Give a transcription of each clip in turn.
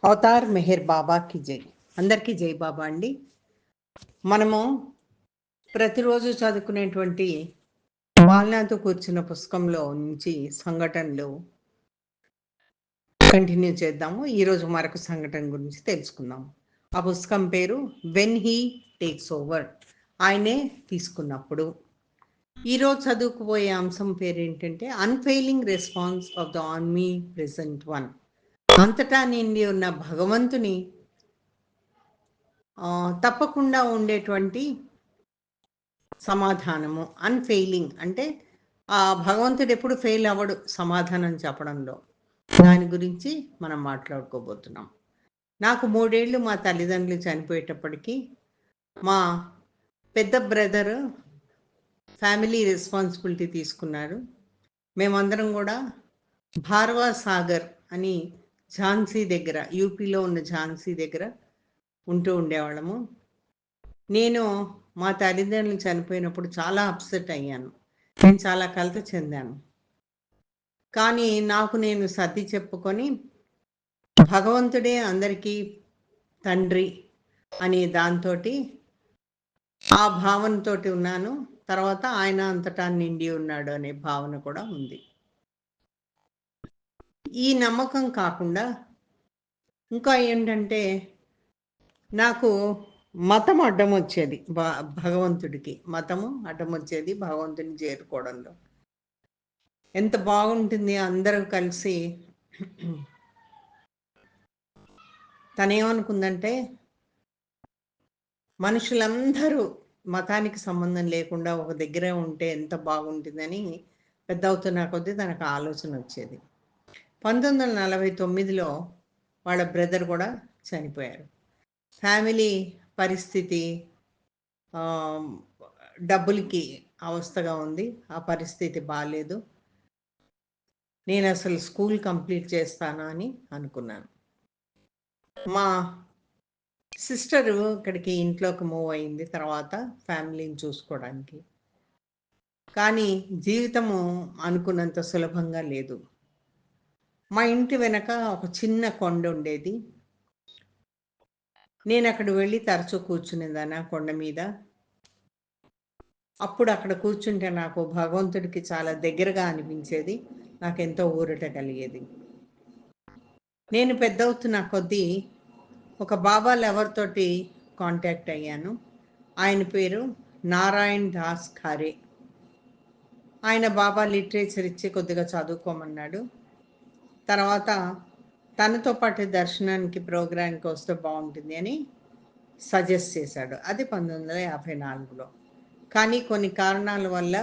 Avatar Meher బాబాకి జై. అందరికీ జై బాబా అండి. మనము ప్రతిరోజు చదువుకునేటువంటి వాల్నాతో కూర్చున్న పుస్తకంలో నుంచి సంఘటనలు కంటిన్యూ చేద్దాము. ఈరోజు మరొక సంఘటన గురించి తెలుసుకుందాము. ఆ పుస్తకం పేరు వెన్ హీ టేక్స్ ఓవర్, ఆయనే తీసుకున్నప్పుడు. ఈరోజు చదువుకుపోయే అంశం పేరు ఏంటంటే unfailing response of the army present one. అంతటా నిండి ఉన్న భగవంతుని తప్పకుండా ఉండేటువంటి సమాధానము. అన్ఫెయిలింగ్ అంటే ఆ భగవంతుడు ఎప్పుడు ఫెయిల్ అవ్వడు సమాధానం చెప్పడంలో. దాని గురించి మనం మాట్లాడుకోబోతున్నాం. నాకు 3 ఏళ్ళు మా తల్లిదండ్రులు చనిపోయేటప్పటికీ మా పెద్ద బ్రదర్ ఫ్యామిలీ రెస్పాన్సిబిలిటీ తీసుకున్నారు. మేమందరం కూడా భార్వా సాగర్ అని ఝాన్సీ దగ్గర, యూపీలో ఉన్న ఝాన్సీ దగ్గర ఉంటూ ఉండేవాళ్ళము. నేను మా తల్లిదండ్రులు చనిపోయినప్పుడు చాలా అప్సెట్ అయ్యాను. నేను చాలా కలత చెందాను. కానీ నాకు నేను సర్ది చెప్పుకొని భగవంతుడే అందరికీ తండ్రి అనే దాంతో ఆ భావనతో ఉన్నాను. తర్వాత ఆయన అంతటా నిండి ఉన్నాడు అనే భావన కూడా ఉంది. ఈ నమ్మకం కాకుండా ఇంకా ఏంటంటే నాకు మతం అడ్డం వచ్చేది. భగవంతుడికి మతము అడ్డం వచ్చేది భగవంతుని చేరుకోవడంలో. ఎంత బాగుంటుంది అందరూ కలిసి. తనేమనుకుందంటే మనుషులందరూ మతానికి సంబంధం లేకుండా ఒక దగ్గరే ఉంటే ఎంత బాగుంటుందని పెద్ద అవుతున్న కొద్దీ తనకు ఆలోచన వచ్చేది. 1949లో వాళ్ళ బ్రదర్ కూడా చనిపోయారు. ఫ్యామిలీ పరిస్థితి డబ్బులకి అవస్థగా ఉంది. ఆ పరిస్థితి బాగాలేదు. నేను అసలు స్కూల్ కంప్లీట్ చేస్తాను అని అనుకున్నాను. మా సిస్టరు ఇక్కడికి ఇంట్లోకి మూవ్ అయింది తర్వాత ఫ్యామిలీని చూసుకోవడానికి. కానీ జీవితము అనుకున్నంత సులభంగా లేదు. మా ఇంటి వెనక ఒక చిన్న కొండ ఉండేది. నేను అక్కడ వెళ్ళి తరచూ కూర్చునేదాన్ని ఆ కొండ మీద. అప్పుడు అక్కడ కూర్చుంటే నాకు భగవంతుడికి చాలా దగ్గరగా అనిపించేది. నాకెంతో ఊరట కలిగేది. నేను పెద్ద అవుతున్న కొద్దీ ఒక బాబా ఎవరితోటి కాంటాక్ట్ అయ్యాను. ఆయన పేరు నారాయణ్ దాస్ ఖారే. ఆయన బాబా లిటరేచర్ ఇచ్చి కొద్దిగా చదువుకోమన్నాడు. తర్వాత తనతో పాటు దర్శనానికి ప్రోగ్రాంకి వస్తే బాగుంటుంది అని సజెస్ట్ చేశాడు. అది 1954లో. కానీ కొన్ని కారణాల వల్ల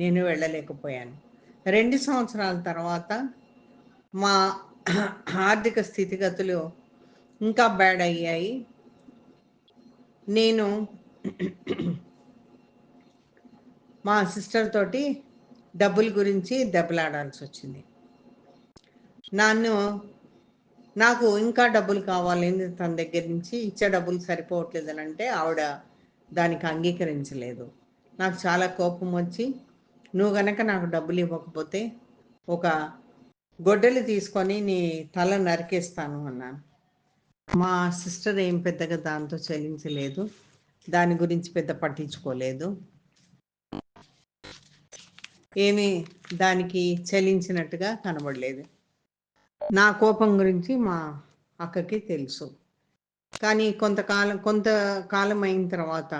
నేను వెళ్ళలేకపోయాను. 2 సంవత్సరాల తర్వాత మా ఆర్థిక స్థితిగతులు ఇంకా బ్యాడ్ అయ్యాయి. నేను మా సిస్టర్ తోటి డబ్బుల గురించి దెబ్బలాడాల్సి వచ్చింది. నాకు ఇంకా డబ్బులు కావాలని తన దగ్గర నుంచి ఇచ్చే డబ్బులు సరిపోవట్లేదని అంటే ఆవిడ దానికి అంగీకరించలేదు. నాకు చాలా కోపం వచ్చి, నువ్వు గనక నాకు డబ్బులు ఇవ్వకపోతే ఒక గొడ్డలి తీసుకొని నీ తల నరికేస్తాను అన్నాను. మా సిస్టర్ ఏం పెద్దగా దాంతో చెల్లించలేదు. దాని గురించి పెద్ద పట్టించుకోలేదు. ఏమీ దానికి చెల్లించినట్టుగా కనబడలేదు. నా కోపం గురించి మా అక్కకి తెలుసు. కానీ కొంతకాలం అయిన తర్వాత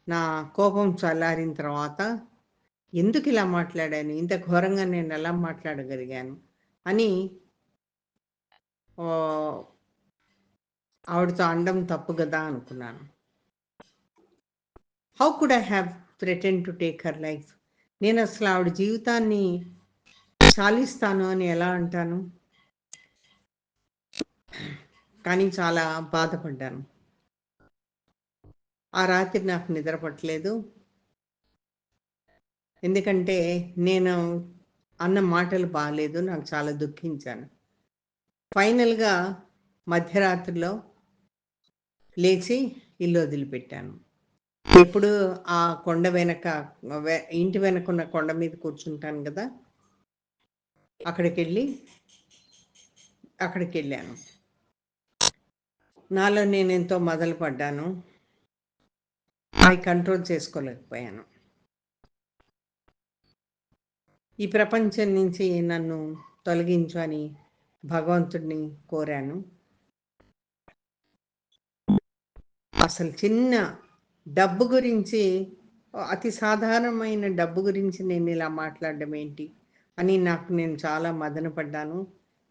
నా కోపం చల్లారిన తర్వాత ఎందుకు ఇలా మాట్లాడాను, ఇంత ఘోరంగా నేను ఎలా మాట్లాడగలిగాను అని ఆవిడతో అనడం తప్పు కదా అనుకున్నాను. How could I have threatened to take her life? నేను అసలు ఆవిడ జీవితాన్ని చాలిస్తాను అని ఎలా అంటాను? కానీ చాలా బాధపడ్డాను. ఆ రాత్రి నాకు నిద్ర పట్టలేదు. ఎందుకంటే నేను అన్న మాటలు బాగాలేదు. నాకు చాలా దుఃఖించాను. ఫైనల్గా మధ్యరాత్రిలో లేచి ఇల్లు వదిలిపెట్టాను. ఎప్పుడు ఆ కొండ వెనక, ఇంటి వెనకున్న కొండ మీద కూర్చుంటాను కదా, అక్కడికి వెళ్ళాను. నాలో నేను ఎంతో మొదలు పడ్డాను. కంట్రోల్ చేసుకోలేకపోయాను. ఈ ప్రపంచం నుంచి నన్ను తొలగించు అని భగవంతుడిని కోరాను. అసలు చిన్న డబ్బు గురించి, అతి సాధారణమైన డబ్బు గురించి నేను ఇలా మాట్లాడడం ఏంటి అని నేను చాలా మదన పడ్డాను.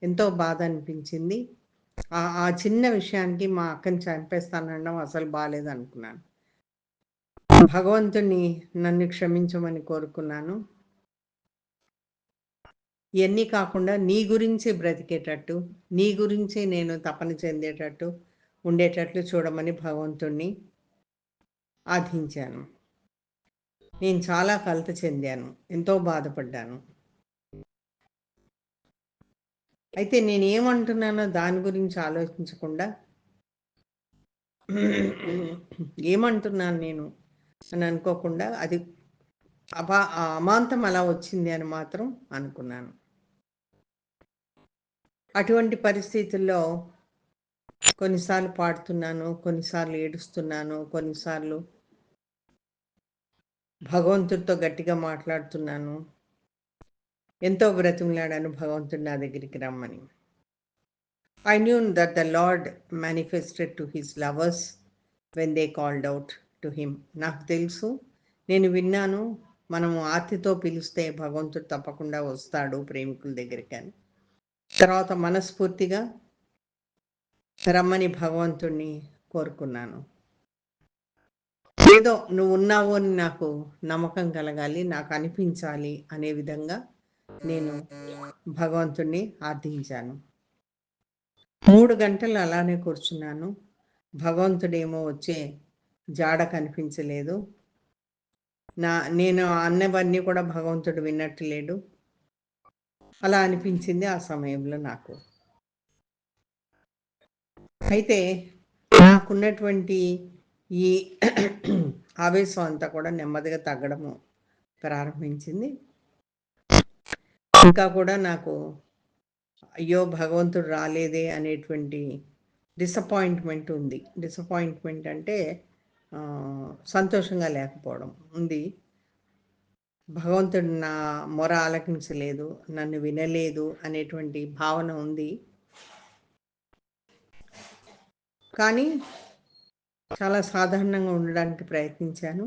ఎంతో బాధ అనిపించింది. ఆ చిన్న విషయానికి మా అక్కని చంపేస్తానడం అసలు బాలేదనుకున్నాను. భగవంతుడిని నన్ను క్షమించమని కోరుకున్నాను. ఇవన్నీ కాకుండా నీ గురించి బ్రతికేటట్టు, నీ గురించి నేను తపన చెందేటట్టు ఉండేటట్లు చూడమని భగవంతుణ్ణి ఆర్థించాను. నేను చాలా కలత చెందాను, ఎంతో బాధపడ్డాను. అయితే నేనేమంటున్నానో దాని గురించి ఆలోచించకుండా ఏమంటున్నాను నేను అని అనుకోకుండా అది అమాంతం అలా వచ్చింది అని మాత్రం అనుకున్నాను. అటువంటి పరిస్థితుల్లో కొన్నిసార్లు పాడుతున్నాను, కొన్నిసార్లు ఏడుస్తున్నాను, కొన్నిసార్లు భగవంతుడితో గట్టిగా మాట్లాడుతున్నాను. ఎంతో బ్రతిమలాడాను భగవంతుడు నా దగ్గరికి రమ్మని. I knew that the Lord manifested to his lovers when they called out to him. నాకు తెలుసు, నేను విన్నాను, మనము ఆర్తితో పిలిస్తే భగవంతుడు తప్పకుండా వస్తాడు ప్రేమికుల దగ్గరికి అని. తర్వాత మనస్ఫూర్తిగా రమ్మని భగవంతుణ్ణి కోరుకున్నాను. ఏదో నువ్వు ఉన్నావు అని నాకు నమ్మకం కలగాలి, నాకు అనిపించాలి అనే విధంగా నేను భగవంతుణ్ణి ఆర్థించాను. 3 గంటలు అలానే కూర్చున్నాను. భగవంతుడేమో వచ్చే జాడ కనిపించలేదు. నేను అన్నవన్నీ కూడా భగవంతుడు విన్నట్టు లేడు. అలా అనిపించింది ఆ సమయంలో నాకు. అయితే నాకున్నటువంటి ఈ ఆవేశం అంతా కూడా నెమ్మదిగా తగ్గడము ప్రారంభించింది. ఇంకా కూడా నాకు అయ్యో భగవంతుడు రాలేదే అనేటువంటి డిసప్పాయింట్మెంట్ ఉంది. డిసప్పాయింట్మెంట్ అంటే సంతోషంగా లేకపోవడం ఉంది. భగవంతుడు నా మొర ఆలకించలేదు, నన్ను వినలేదు అనేటువంటి భావన ఉంది. కానీ చాలా సాధారణంగా ఉండడానికి ప్రయత్నించాను.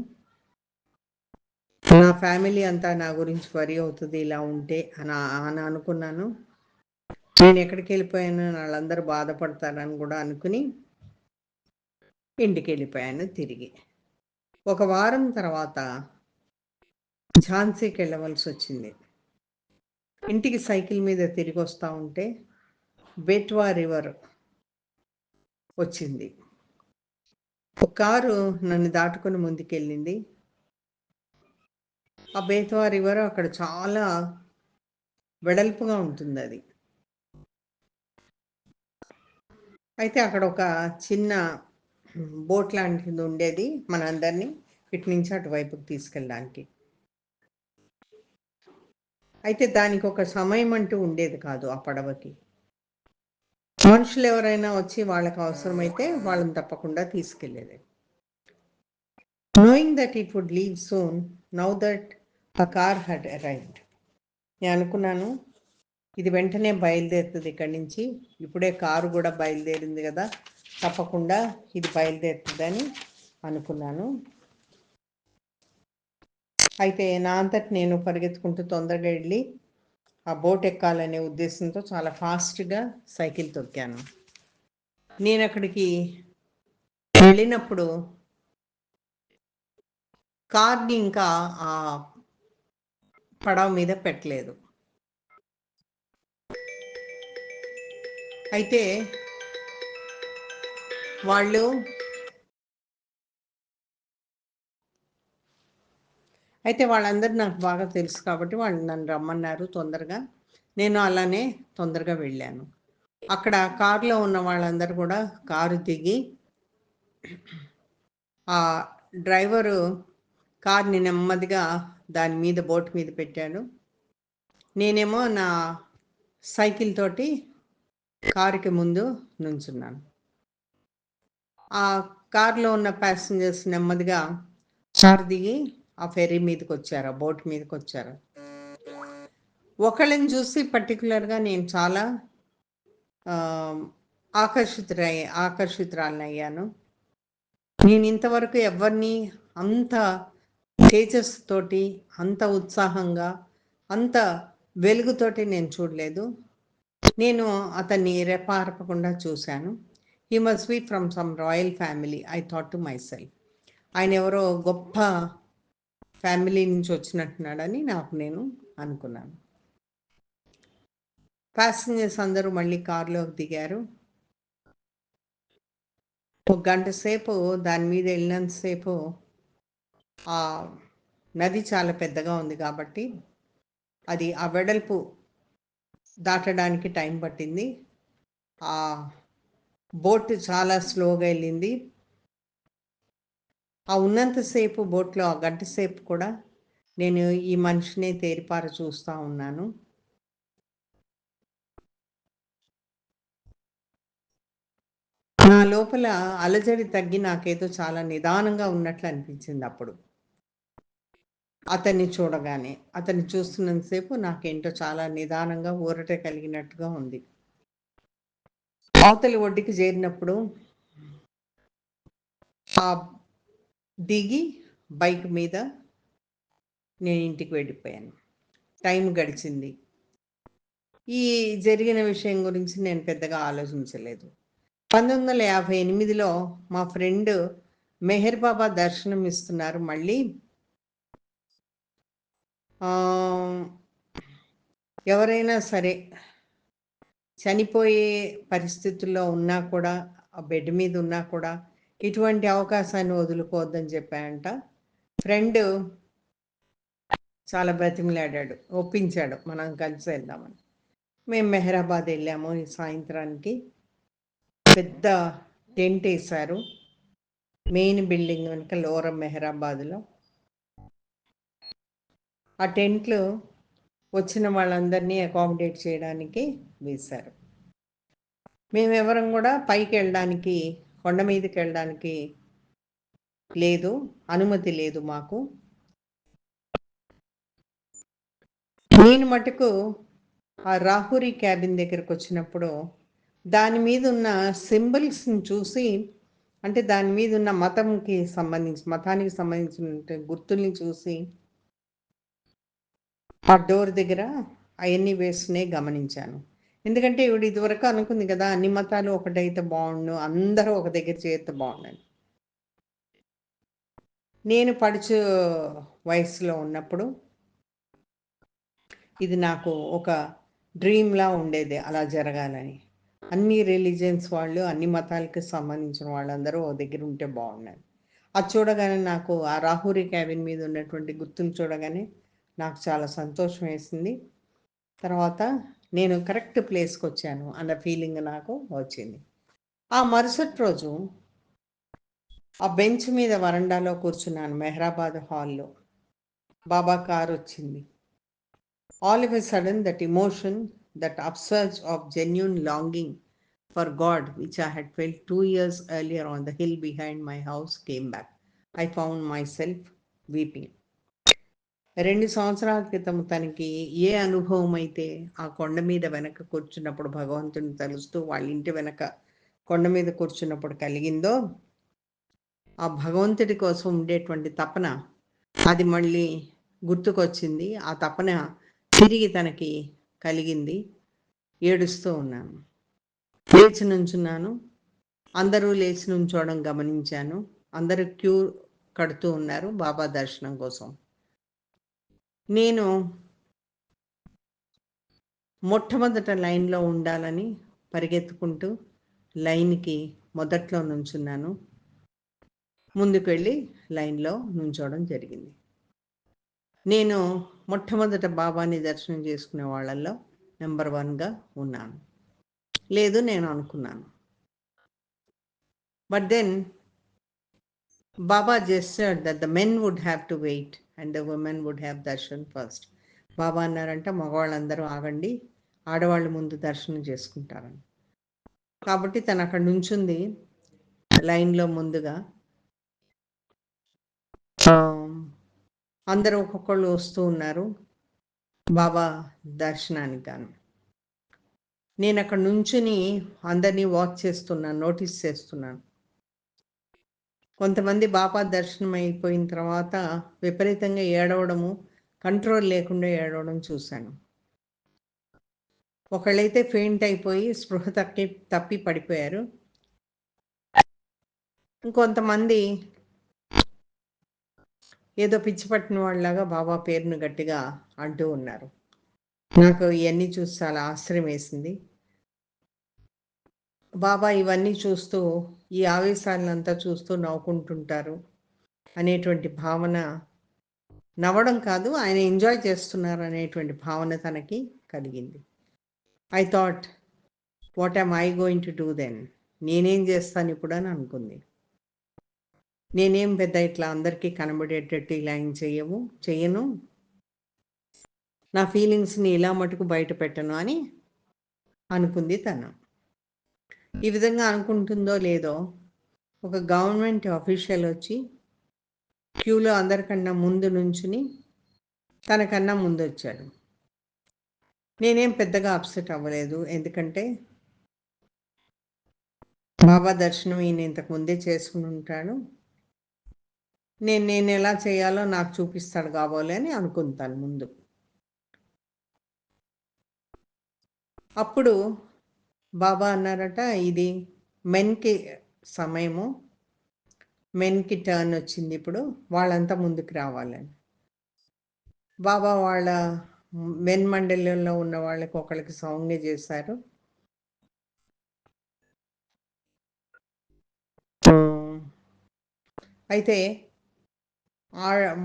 నా ఫ్యామిలీ అంతా నా గురించి వరి అవుతుంది ఇలా ఉంటే అని అనుకున్నాను. నేను ఎక్కడికి వెళ్ళిపోయాను, వాళ్ళందరూ బాధపడతారని కూడా అనుకుని ఇంటికి వెళ్ళిపోయాను తిరిగి. 1 వారం తర్వాత ఝాన్సీకి వెళ్ళవలసి వచ్చింది. ఇంటికి సైకిల్ మీద తిరిగి వస్తూ ఉంటే బెట్వా రివర్ వచ్చింది. ఒక కారు నన్ను దాటుకొని ముందుకెళ్ళింది. ఆ బేత్వా రివర్ అక్కడ చాలా వెడల్పుగా ఉంటుంది అది. అయితే అక్కడ ఒక చిన్న బోట్ లాంటిది ఉండేది, మనందరినీ ఇటు నుంచి అటువైపుకి తీసుకెళ్ళడానికి. అయితే దానికి ఒక సమయం అంటూ ఉండేది కాదు ఆ పడవకి. మనుషులు ఎవరైనా వచ్చి వాళ్ళకి అవసరమైతే వాళ్ళని తప్పకుండా తీసుకెళ్ళేది. Knowing that it would leave soon, now that a car had arrived, నేను అనుకున్నాను ఇది వెంటనే బయలుదేరుతుంది ఇక్కడి నుంచి, ఇప్పుడే కారు కూడా బయలుదేరింది కదా, తప్పకుండా ఇది బయలుదేరుతుందని అనుకున్నాను. అయితే నా అంతటి నేను పరిగెత్తుకుంటూ తొందరగా వెళ్ళి ఆ బోట్ ఎక్కాలనే ఉద్దేశంతో చాలా ఫాస్ట్గా సైకిల్ తొక్కాను. నేను అక్కడికి వెళ్ళినప్పుడు కార్ని ఇంకా ఆ పడవ మీద పెట్టలేదు. అయితే వాళ్ళందరూ నాకు బాగా తెలుసు కాబట్టి వాళ్ళు నన్ను రమ్మన్నారు తొందరగా. నేను అలానే తొందరగా వెళ్ళాను. అక్కడ కారులో ఉన్న వాళ్ళందరూ కూడా కారు దిగి ఆ డ్రైవరు కార్ని నెమ్మదిగా దాని మీద బోట్ మీద పెట్టాడు. నేనేమో నా సైకిల్ తోటి కారుకి ముందు నుంచున్నాను. ఆ కార్లో ఉన్న ప్యాసింజర్స్ నెమ్మదిగా కారు దిగి ఆ ఫెర్రీ మీదకి వచ్చారు, ఆ బోట్ మీదకి వచ్చారు. ఒకళ్ళని చూసి పర్టికులర్గా నేను చాలా ఆకర్షితురాలనయ్యాను. నేను ఇంతవరకు ఎవరిని అంత తేజస్సుతోటి, అంత ఉత్సాహంగా, అంత వెలుగుతోటి నేను చూడలేదు. నేను అతన్ని రెపార్పకుండా చూశాను. He must be from some royal family, I thought to my self. ఆయన ఎవరో గొప్ప ఫ్యామిలీ నుంచి వచ్చినట్టున్నాడని నేను అనుకున్నాను. ప్యాసింజర్స్ అందరూ మళ్ళీ కారులోకి దిగారు. ఒక గంట సేపు దాని మీద వెళ్ళినంతసేపు ఆ నది చాలా పెద్దగా ఉంది కాబట్టి అది ఆ వెడల్పు దాటడానికి టైం పట్టింది. ఆ బోట్ చాలా స్లోగా వెళ్ళింది. ఆ ఉన్నంతసేపు బోట్లో ఆ గంట సేపు కూడా నేను ఈ మనిషిని తేరిపార చూస్తూ ఉన్నాను. నా లోపల అలజడి తగ్గి నాకేదో చాలా నిదానంగా ఉన్నట్లు అనిపించింది అప్పుడు. అతన్ని చూడగానే, అతన్ని చూస్తున్నంతసేపు నాకేంటో చాలా నిదానంగా ఊరట కలిగినట్టుగా ఉంది. అవతలి ఒడ్డుకి చేరినప్పుడు ఆ దిగి బైక్ మీద నేను ఇంటికి వెళ్ళిపోయాను. టైం గడిచింది. ఈ జరిగిన విషయం గురించి నేను పెద్దగా ఆలోచించలేదు. 1958లో మా ఫ్రెండ్ మెహర్ బాబా దర్శనం ఇస్తున్నారు మళ్ళీ. ఎవరైనా సరే చనిపోయే పరిస్థితుల్లో ఉన్నా కూడా, ఆ బెడ్ మీద ఉన్నా కూడా ఇటువంటి అవకాశాన్ని వదులుకోవద్దని చెప్పాయంట. ఫ్రెండ్ చాలా బ్రతిమలాడాడు, ఒప్పించాడు మనం కలిసి వెళ్దామని. మేము మెహరాబాద్ వెళ్ళాము. ఈ సాయంత్రానికి పెద్ద టెంట్ వేశారు మెయిన్ బిల్డింగ్ వెనుక లోరం మెహరాబాద్లో. ఆ టెంట్లు వచ్చిన వాళ్ళందరినీ అకామిడేట్ చేయడానికి వేశారు. మేమెవరం కూడా పైకి వెళ్ళడానికి, కొండ మీదకి వెళ్ళడానికి లేదు, అనుమతి లేదు మాకు. నేను మటుకు ఆ రాహురి క్యాబిన్ దగ్గరకు వచ్చినప్పుడు దాని మీద ఉన్న సింబల్స్ని చూసి, అంటే దాని మీద ఉన్న మతానికి సంబంధించిన గుర్తుల్ని చూసి ఆ డోర్ దగ్గర అవన్నీ వేసుకునే గమనించాను. ఎందుకంటే ఇవిడ ఇదివరకు అనుకుంది కదా, అన్ని మతాలు ఒకటైతే బాగుండు, అందరూ ఒక దగ్గర చేరితే బాగుండని. నేను పడుచు వయసులో ఉన్నప్పుడు ఇది నాకు ఒక డ్రీమ్లా ఉండేది, అలా జరగాలని. అన్ని రిలీజియన్స్ వాళ్ళు, అన్ని మతాలకు సంబంధించిన వాళ్ళందరూ ఒక దగ్గర ఉంటే బాగుండని. అది చూడగానే నాకు ఆ రాహురి క్యాబిన్ మీద ఉన్నటువంటి గుర్తులు చూడగానే నాకు చాలా సంతోషం వేసింది. తర్వాత నేను కరెక్ట్ ప్లేస్కి వచ్చాను అన్న ఫీలింగ్ నాకు వచ్చింది. ఆ మరుసటి రోజు ఆ బెంచ్ మీద వరండాలో కూర్చున్నాను మెహరాబాద్ హాల్లో. బాబా కారు వచ్చింది. All of a sudden that emotion, that upsurge of genuine longing for God which I had felt 2 years earlier on the hill behind my house came back. I found myself weeping. 2 సంవత్సరాల క్రితం తనకి ఏ అనుభవం అయితే ఆ కొండ మీద వెనక కూర్చున్నప్పుడు భగవంతుని తలుస్తూ వాళ్ళ ఇంటి వెనక కొండ మీద కూర్చున్నప్పుడు కలిగిందో, ఆ భగవంతుడి కోసం ఉండేటువంటి తపన అది మళ్ళీ గుర్తుకొచ్చింది. ఆ తపన తిరిగి తనకి కలిగింది. ఏడుస్తూ ఉన్నాను. లేచి నుంచున్నాను. అందరూ లేచి నుంచోవడం గమనించాను. అందరూ క్యూ కడుతూ ఉన్నారు బాబా దర్శనం కోసం. నేను మొట్టమొదట లైన్లో ఉండాలని పరిగెత్తుకుంటూ లైన్కి మొదట్లో నుంచున్నాను. ముందుకు వెళ్ళి లైన్లో నుంచోవడం జరిగింది. నేను మొట్టమొదట బాబాని దర్శనం చేసుకునే వాళ్ళల్లో నెంబర్ 1గా ఉన్నాను. లేదు నేను అనుకున్నాను. But then Baba gestured that the men would have to wait and the women would have darshan first. బాబా అన్నారంటే మగవాళ్ళందరూ ఆగండి, ఆడవాళ్ళు ముందు దర్శనం చేసుకుంటారని. కాబట్టి తను అక్కడ నుంచుంది. లైన్లో ముందుగా అందరూ ఒక్కొక్కళ్ళు వస్తూ ఉన్నారు బాబా దర్శనానికి గాను. నేను అక్కడ నుంచుని అందరినీ వాచ్ చేస్తున్నాను, నోటీస్ చేస్తున్నాను. కొంతమంది బాబా దర్శనం అయిపోయిన తర్వాత విపరీతంగా ఏడవడము, కంట్రోల్ లేకుండా ఏడవడం చూశాను. ఒకళ్ళైతే ఫెయింట్ అయిపోయి స్పృహ తప్పి పడిపోయారు. ఇంకొంతమంది ఏదో పిచ్చి పట్టిన వాళ్ళలాగా బాబా పేరును గట్టిగా అంటూ ఉన్నారు. నాకు ఇవన్నీ చూసి చాలా ఆశ్చర్యం వేసింది. బాబా ఇవన్నీ చూస్తూ, ఈ ఆవేశాలంతా చూస్తూ నవ్వుకుంటుంటారు అనేటువంటి భావన, నవ్వడం కాదు, ఆయన ఎంజాయ్ చేస్తున్నారు అనేటువంటి భావన తనకి కలిగింది. I thought, what am I going to do then? నేనేం చేస్తాను ఇప్పుడు అని అనుకుంది. నేనేం పెద్ద ఇట్లా అందరికీ కనబడేటట్టు ఇలా ఏం చెయ్యను, నా ఫీలింగ్స్ని ఇలా మటుకు బయట పెట్టను అని అనుకుంది తను. ఈ విధంగా అనుకుంటుందో లేదో ఒక గవర్నమెంట్ అఫీషియల్ వచ్చి క్యూలో అందరికన్నా ముందు నుంచుని తనకన్నా ముందు వచ్చాడు. నేనేం పెద్దగా అప్సెట్ అవ్వలేదు, ఎందుకంటే బాబా దర్శనం ఈయన ఇంతకు ముందే చేసుకుని ఉంటాడు. నేను ఎలా చేయాలో నాకు చూపిస్తాడు కాబోలే అని అనుకుంటాను ముందు. అప్పుడు బాబా అన్నారట, ఇది మెన్కి సమయము, మెన్కి టర్న్ వచ్చింది, ఇప్పుడు వాళ్ళంతా ముందుకు రావాలని. బాబా వాళ్ళ మెన్ మండలిలో ఉన్న వాళ్ళకి ఒకళ్ళకి సౌజ్ఞ చేశారు. అయితే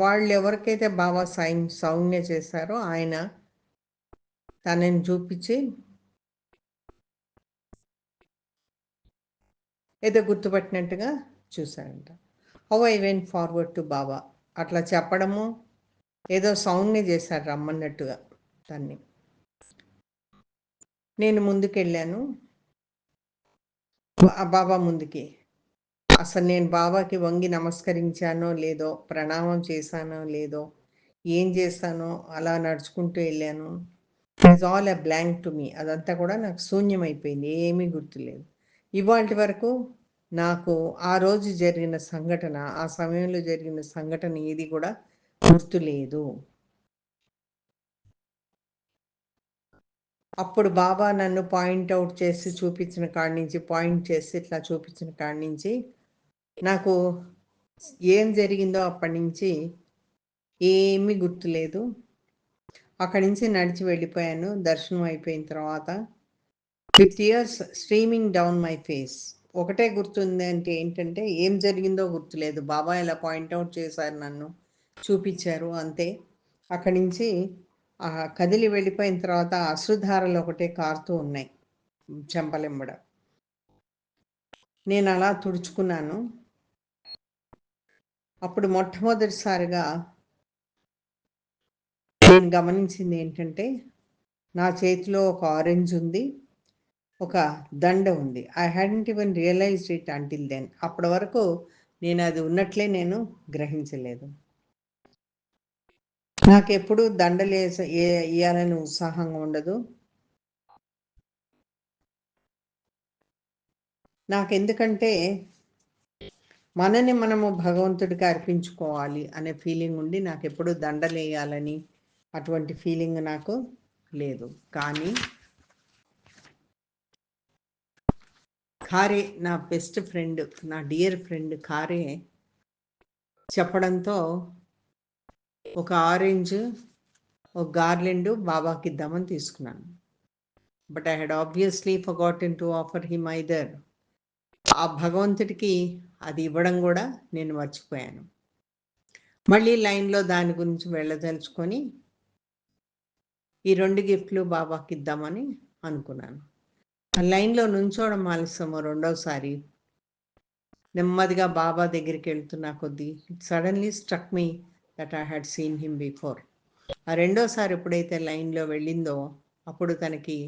వాళ్ళు ఎవరికైతే బాబా సౌజ్ఞ చేశారో ఆయన తనని చూపించి ఏదో గుర్తుపట్టినట్టుగా చూశారంట. How I went forward to Baba, అట్లా చెప్పడము, ఏదో సౌజ్ఞ చేశారు రమ్మన్నట్టుగా దాన్ని. నేను ముందుకెళ్ళాను బాబా ముందుకి. అసలు నేను బాబాకి వంగి నమస్కరించానో లేదో, ప్రణామం చేశానో లేదో, ఏం చేస్తానో అలా నడుచుకుంటూ వెళ్ళాను. It's all a blank to me. అదంతా కూడా నాకు శూన్యమైపోయింది, ఏమీ గుర్తులేదు. ఇవాళ వరకు నాకు ఆ రోజు జరిగిన సంఘటన, ఆ సమయంలో జరిగిన సంఘటన ఏది కూడా గుర్తులేదు. అప్పుడు బాబా నన్ను పాయింట్అవుట్ చేసి చూపించిన కాడి నుంచి, పాయింట్ చేసి ఇట్లా చూపించిన కాడి నుంచి నాకు ఏం జరిగిందో అప్పటి నుంచి ఏమీ గుర్తులేదు. అక్కడి నుంచి నడిచి వెళ్ళిపోయాను దర్శనం అయిపోయిన తర్వాత. With tears streaming down my face. ఒకటే గుర్తుంది అంటే ఏంటంటే, ఏం జరిగిందో గుర్తులేదు. బాబా ఇలా పాయింట్అవుట్ చేశారు, నన్ను చూపించారు, అంతే. అక్కడి నుంచి కదిలి వెళ్ళిపోయిన తర్వాత అశ్రుధారలు ఒకటే కారుతూ ఉన్నాయి చెంపలెంబడ. నేను అలా తుడుచుకున్నాను. అప్పుడు మొట్టమొదటిసారిగా నేను గమనించింది ఏంటంటే, నా చేతిలో ఒక ఆరెంజ్ ఉంది, ఒక దండ ఉంది. I hadn't even realized it until then. అప్పటి వరకు నేను అది ఉన్నట్లే నేను గ్రహించలేదు. నాకెప్పుడు దండలు వేయాలని ఉత్సాహంగా ఉండదు. నాకెందుకంటే మనని మనము భగవంతుడికి అర్పించుకోవాలి అనే ఫీలింగ్ ఉండి నాకు ఎప్పుడు దండలు వేయాలని అటువంటి ఫీలింగ్ నాకు లేదు. కానీ ఖారే, నా బెస్ట్ ఫ్రెండ్, నా డియర్ ఫ్రెండ్ ఖారే చెప్పడంతో ఒక ఆరెంజ్, ఒక గార్లెండ్ బాబాకి ఇద్దామని తీసుకున్నాను. But I had obviously forgotten to offer him either. ఆ భగవంతుడికి అది ఇవ్వడం కూడా నేను మర్చిపోయాను. మళ్ళీ లైన్లో దాని గురించి వెళ్ళదలుచుకొని ఈ 2 గిఫ్ట్లు బాబాకి ఇద్దామని అనుకున్నాను. ఆ లైన్లో నుంచోవడం ఆలస్యము రెండోసారి నెమ్మదిగా బాబా దగ్గరికి వెళ్తున్నా కొద్దీ it suddenly struck me that I had seen him before. ఆ రెండోసారి ఎప్పుడైతే లైన్లో వెళ్ళిందో అప్పుడు తనకి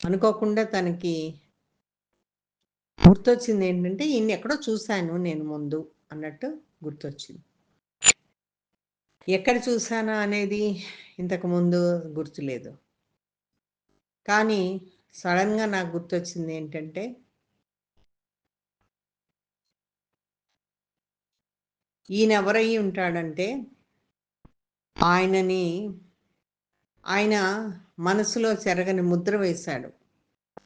అనుకోకుండా తనకి గుర్తొచ్చింది ఏంటంటే ఈయన్ని ఎక్కడో చూశాను నేను ముందు అన్నట్టు గుర్తొచ్చింది. ఎక్కడ చూశానా అనేది ఇంతకుముందు గుర్తులేదు. కానీ సడన్‌గా నాకు గుర్తొచ్చింది ఏంటంటే ఈయన ఎవరై ఉంటాడంటే ఆయనని ఆయన మనసులో చెరగని ముద్ర వేశాడు.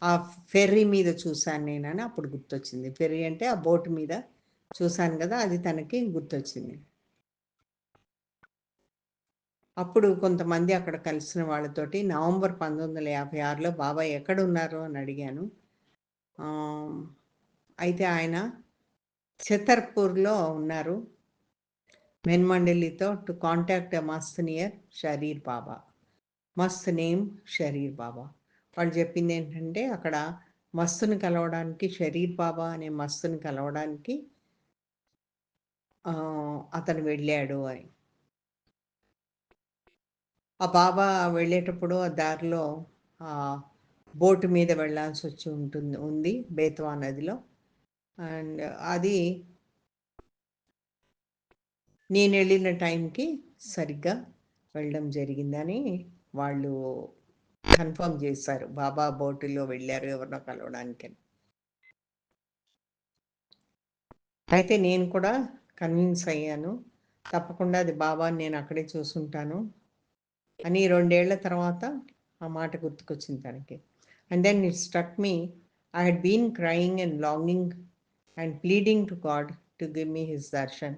ఆ ఫెర్రీ మీద చూశాను నేనని అప్పుడు గుర్తొచ్చింది. ఫెర్రీ అంటే ఆ బోట్ మీద చూశాను కదా! అది తనకి గుర్తొచ్చింది. అప్పుడు కొంతమంది అక్కడ కలిసిన వాళ్ళతోటి నవంబర్ 1956లో బాబాయ్ ఎక్కడున్నారు అని అడిగాను. అయితే ఆయన ఛతర్పూర్‌లో ఉన్నారు. మెన్మండలితో టు కాంటాక్ట్ ఎ మస్త్ నియర్ షరీర్ బాబా. మస్త్ నేమ్ షరీర్ బాబా. వాళ్ళు చెప్పింది ఏంటంటే అక్కడ మస్తుని కలవడానికి షరీర్ బాబా అనే మస్తుని కలవడానికి అతను వెళ్ళాడు అని. ఆ బాబా వెళ్ళేటప్పుడు ఆ దారిలో బోటు మీద వెళ్ళాల్సి వచ్చి ఉంది బేత్వా నదిలో. అండ్ అది నేను వెళ్ళిన టైంకి సరిగ్గా వెళ్ళడం జరిగిందని వాళ్ళు కన్ఫర్మ్ చేశారు. బాబా బోటులో వెళ్ళారు ఎవరినో కలవడానికని. అయితే నేను కూడా కన్విన్స్ అయ్యాను. తప్పకుండా అది బాబాని నేను అక్కడే చూసుంటాను అని 2 ఏళ్ల తర్వాత ఆ మాట గుర్తుకొచ్చింది తనకి. And then it struck me I had been crying and longing and pleading to God to give me his darshan.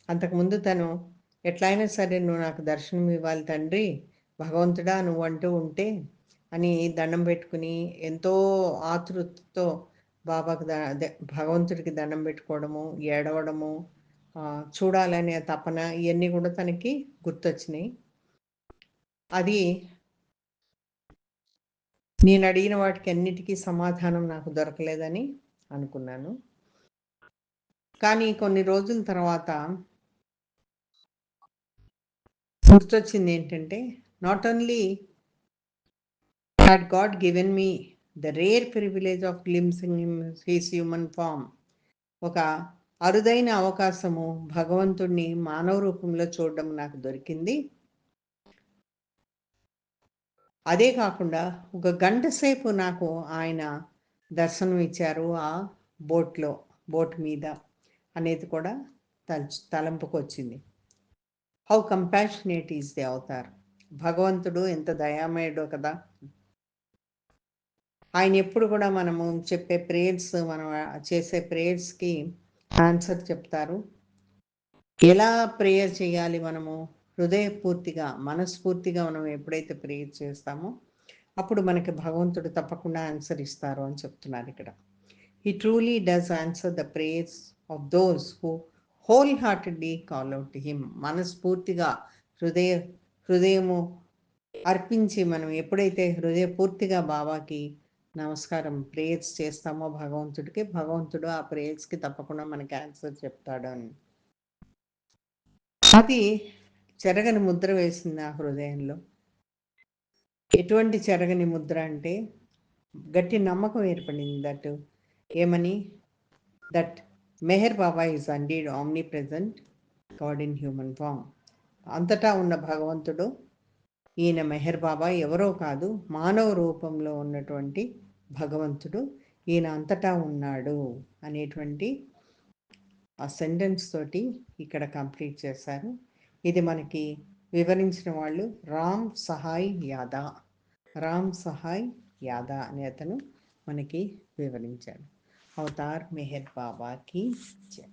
అంతకుముందు తను ఎట్లయినా సరే నువ్వు నాకు దర్శనం ఇవ్వాలి తండ్రి, భగవంతుడా నువ్వు అంటూ ఉంటే అని దండం పెట్టుకుని ఎంతో ఆతృతతో బాబాకు భగవంతుడికి దండం పెట్టుకోవడము, ఏడవడము, చూడాలనే తపన ఇవన్నీ కూడా తనకి గుర్తొచ్చినాయి. అది నేను అడిగిన వాటికి అన్నిటికీ సమాధానం నాకు దొరకలేదని అనుకున్నాను. కానీ కొన్ని రోజుల తర్వాత గుర్తొచ్చింది ఏంటంటే not only had God given me the rare privilege of glimpsing his human form. ఒక అరుదైన అవకాశము భగవంతుడిని మానవ రూపంలో చూడడం నాకు దొరికింది. అదే కాకుండా ఒక గంట సేపు నాకు ఆయన దర్శనం ఇచ్చారు ఆ బోట్ మీద అనేది కూడా తలంపుకు వచ్చింది. How compassionate is the Avatar. భగవంతుడు ఎంత దయామయుడో కదా. ఆయన ఎప్పుడు కూడా మనము చెప్పే ప్రేయర్స్, మనం చేసే ప్రేయర్స్కి ఆన్సర్ చెప్తారు. ఎలా ప్రేయర్ చేయాలి మనము? హృదయపూర్తిగా, మనస్ఫూర్తిగా మనం ఎప్పుడైతే ప్రేయర్ చేస్తామో అప్పుడు మనకి భగవంతుడు తప్పకుండా ఆన్సర్ ఇస్తారు అని చెప్తున్నారు ఇక్కడ. He truly does answer the prayers of those who whole heartedly call out to him. మనస్ఫూర్తిగా హృదయము అర్పించి మనం ఎప్పుడైతే హృదయపూర్తిగా బాబాకి నమస్కారం ప్రేయర్స్ చేస్తామో భగవంతుడికి, భగవంతుడు ఆ ప్రేయర్స్కి తప్పకుండా మనకి ఆన్సర్ చెప్తాడు అని. అది చెరగని ముద్ర వేసింది ఆ హృదయంలో. ఎటువంటి చెరగని ముద్ర అంటే గట్టి నమ్మకం ఏర్పడింది. దట్ ఏమని, that Meher Baba is indeed omnipresent God in human form. అంతటా ఉన్న భగవంతుడు ఈయన మెహర్ బాబా ఎవరో కాదు, మానవ రూపంలో ఉన్నటువంటి భగవంతుడు ఈయన అంతటా ఉన్నాడు అనేటువంటి ఆ సెంటెన్స్ తోటి ఇక్కడ కంప్లీట్ చేశారు. ఇది మనకి వివరించిన వాళ్ళు రామ్ సహాయ్ యాదా. రామ్ సహాయ్ యాదా అనే అతను మనకి వివరించాడు. అవతార్ మెహర్ బాబాకి జై.